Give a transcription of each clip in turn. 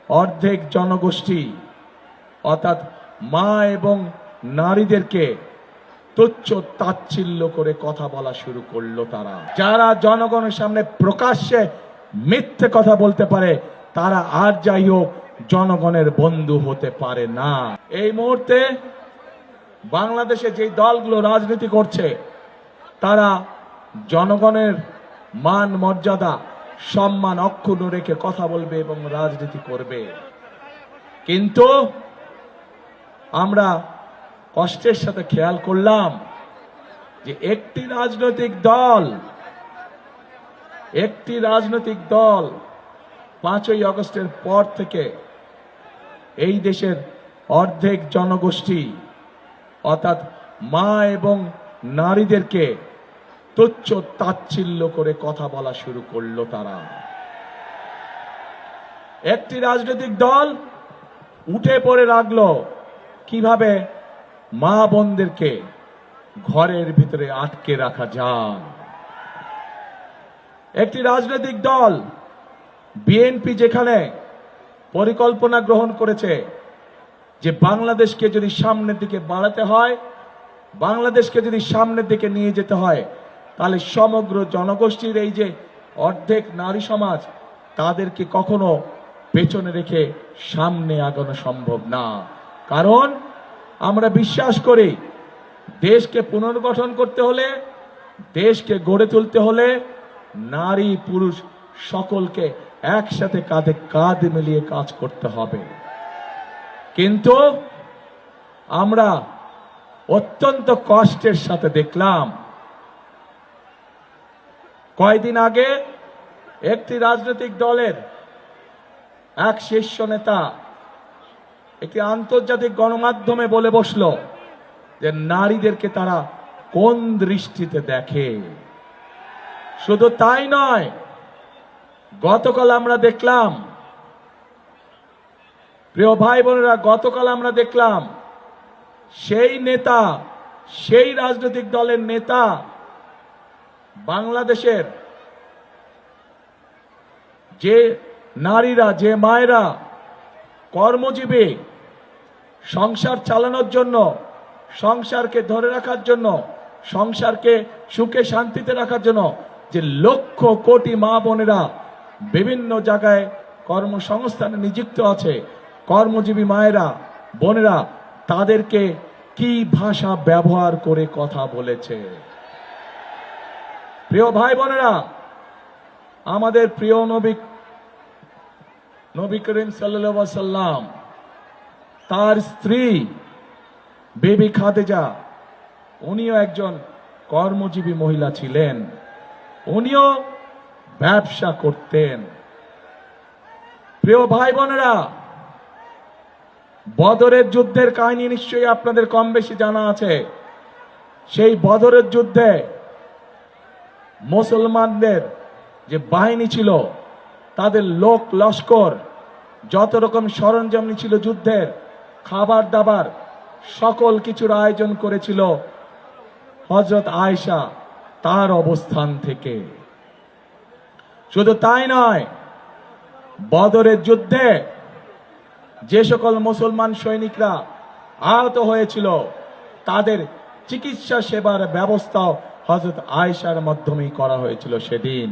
অর্ধেক জনগোষ্ঠী অর্থাৎ মা এবং নারীদেরকে তুচ্ছ তাচ্ছিল্য করে কথা বলা শুরু করলো। তারা যারা জনগণের সামনে প্রকাশ্যে মিথ্যে কথা বলতে পারে তারা আর যাই হোক জনগণের বন্ধু হতে পারে না। এই মুহূর্তে বাংলাদেশে যে দলগুলো রাজনীতি করছে তারা জনগণের মান মর্যাদা সম্মান অক্ষুণ্ণ রেখে কথা বলবে এবং রাজনীতি করবে। কিন্তু আমরা কষ্টের সাথে খেয়াল করলাম যে একটি রাজনৈতিক দল 5ই আগস্টের পর থেকে এই দেশের অর্ধেক জনগোষ্ঠী অর্থাৎ মা এবং নারীদেরকে তুচ্ছ তাচ্ছিল্য করে কথা বলা শুরু করলো। তারা একটি রাজনৈতিক দল উঠে পড়ে লাগলো কিভাবে মা বোনদেরকে ঘরের ভিতরে আটকে রাখা যায়। একটি রাজনৈতিক দল বিএনপি যেখানে পরিকল্পনা গ্রহণ করেছে যে বাংলাদেশকে যদি সামনের দিকে বাড়াতে হয়, বাংলাদেশকে যদি সামনের দিকে নিয়ে যেতে হয় তাহলে সমগ্র জনগোষ্ঠীর এই যে অর্ধেক নারী সমাজ তাদেরকে কখনো পেছনে রেখে সামনে আগানো সম্ভব না। কারণ আমরা বিশ্বাস করি দেশকে পুনর্গঠন করতে হলে, দেশকে গড়ে তুলতে হলে নারী পুরুষ সকলকে একসাথে কাঁধে কাঁধ মিলিয়ে কাজ করতে হবে। কিন্তু আমরা অত্যন্ত কষ্টের সাথে দেখলাম কয়েকদিন আগে একটি রাজনৈতিক দলের এক শীর্ষ নেতা একটি আন্তর্জাতিক গণমাধ্যমে বলে বসলো যে নারীদেরকে তারা কোন দৃষ্টিতে দেখে। শুধু তাই নয়, গতকাল আমরা দেখলাম, প্রিয় ভাই বোনেরা, গতকাল আমরা দেখলাম সেই নেতা, সেই রাজনৈতিক দলের নেতা বাংলাদেশের যে নারীরা, যে মায়েরা কর্মজীবী, সংসার চালানোর জন্য, সংসারকে ধরে রাখার জন্য, সংসারকে সুখে শান্তিতে রাখার জন্য যে লক্ষ কোটি মা বোনেরা বিভিন্ন জায়গায় কর্মসংস্থানে নিযুক্ত আছে, কর্মজীবী মায়েরা বোনেরা তাদেরকে কি ভাষা ব্যবহার করে কথা বলেছে। প্রিয় ভাই বোনেরা, আমাদের প্রিয় নবী করিম সাল্লাল্লাহু আলাইহি ওয়াসাল্লাম তার স্ত্রী বিবি খাদিজা, উনিও একজন কর্মজীবী মহিলা ছিলেন, উনিও ব্যবসা করতেন। প্রিয় ভাই বোনেরা, বদরের যুদ্ধের কাহিনী নিশ্চয়ই আপনাদের কম বেশি জানা আছে। সেই বদরের যুদ্ধে মুসলমানদের যে বাহিনী ছিল, তাদের লোক লস্কর, যত রকম সরঞ্জাম ছিল যুদ্ধের, খাবার দাবার সকল কিছুর আয়োজন করেছিল হযরত আয়েশা তার অবস্থান থেকে। শুধু তাই নয়, বদরের যুদ্ধে যে সকল মুসলমান সৈনিকরা আহত হয়েছিল তাদের চিকিৎসা সেবার ব্যবস্থাও হযরত আয়েশার মাধ্যমেই করা হয়েছিল। সেদিন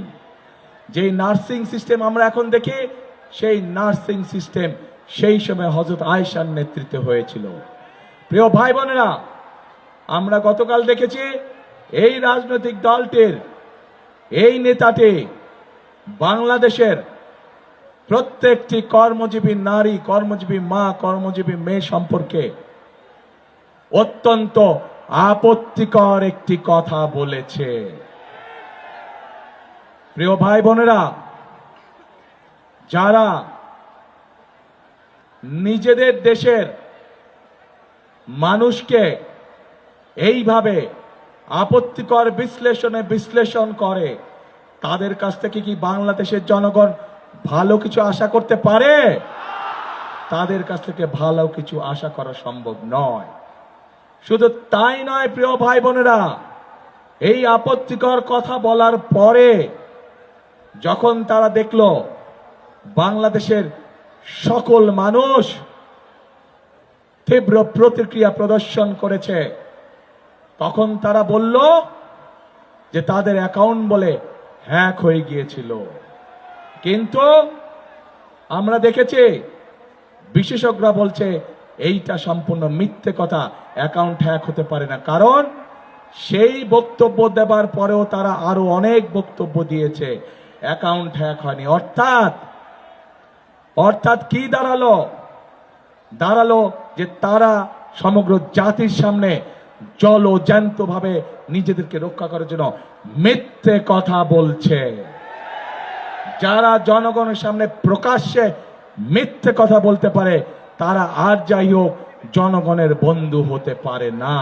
যে নার্সিং সিস্টেম আমরা এখন দেখি, সেই নার্সিং সিস্টেম সেই সময় হযরত আয়েশার নেতৃত্বে হয়েছিল। প্রিয় ভাই বোনেরা, আমরা গতকাল দেখেছি এই রাজনৈতিক দলটির এই নেতাটি বাংলাদেশের প্রত্যেকটি কর্মজীবী নারী, কর্মজীবী মা, কর্মজীবী মেয়ে সম্পর্কে অত্যন্ত আপত্তিকর একটি কথা বলেছে। প্রিয় ভাই বোনেরা, যারা নিজেদের দেশের মানুষকে এইভাবে আপত্তিকর বিশ্লেষণ করে, তাদের কাছ থেকে কি বাংলাদেশের জনগণ ভালো কিছু আশা করতে পারে? তাদের কাছ থেকে ভালো কিছু আশা করা সম্ভব নয়। শুধু তাই নয়, প্রিয় ভাই বোনেরা, এই আপত্তিকর কথা বলার পরে যখন তারা দেখলো বাংলাদেশের সকল মানুষ তীব্র প্রতিক্রিয়া প্রদর্শন করেছে। তখন তারা বলল যে তাদের অ্যাকাউন্ট বলে হ্যাক হয়ে গিয়েছিল, কিন্তু আমরা দেখেছি বিশেষজ্ঞরা বলছে এইটা সম্পূর্ণ মিথ্যে কথা, অ্যাকাউন্ট হ্যাক হতে পারে না। কারণ সেই বক্তব্য দেবার পরেও তারা আরো অনেক বক্তব্য দিয়েছে, অ্যাকাউন্ট হ্যাক হয়নি। অর্থাৎ কি দাঁড়ালো যে তারা সমগ্র জাতির সামনে জ্যান্ত ভাবে নিজেদেরকে রক্ষা করার জন্য মিথ্যে কথা বলছে। যারা জনগণের সামনে প্রকাশ্যে মিথ্যে কথা বলতে পারে তারা আর যাই হোক জনগণের বন্ধু হতে পারে না।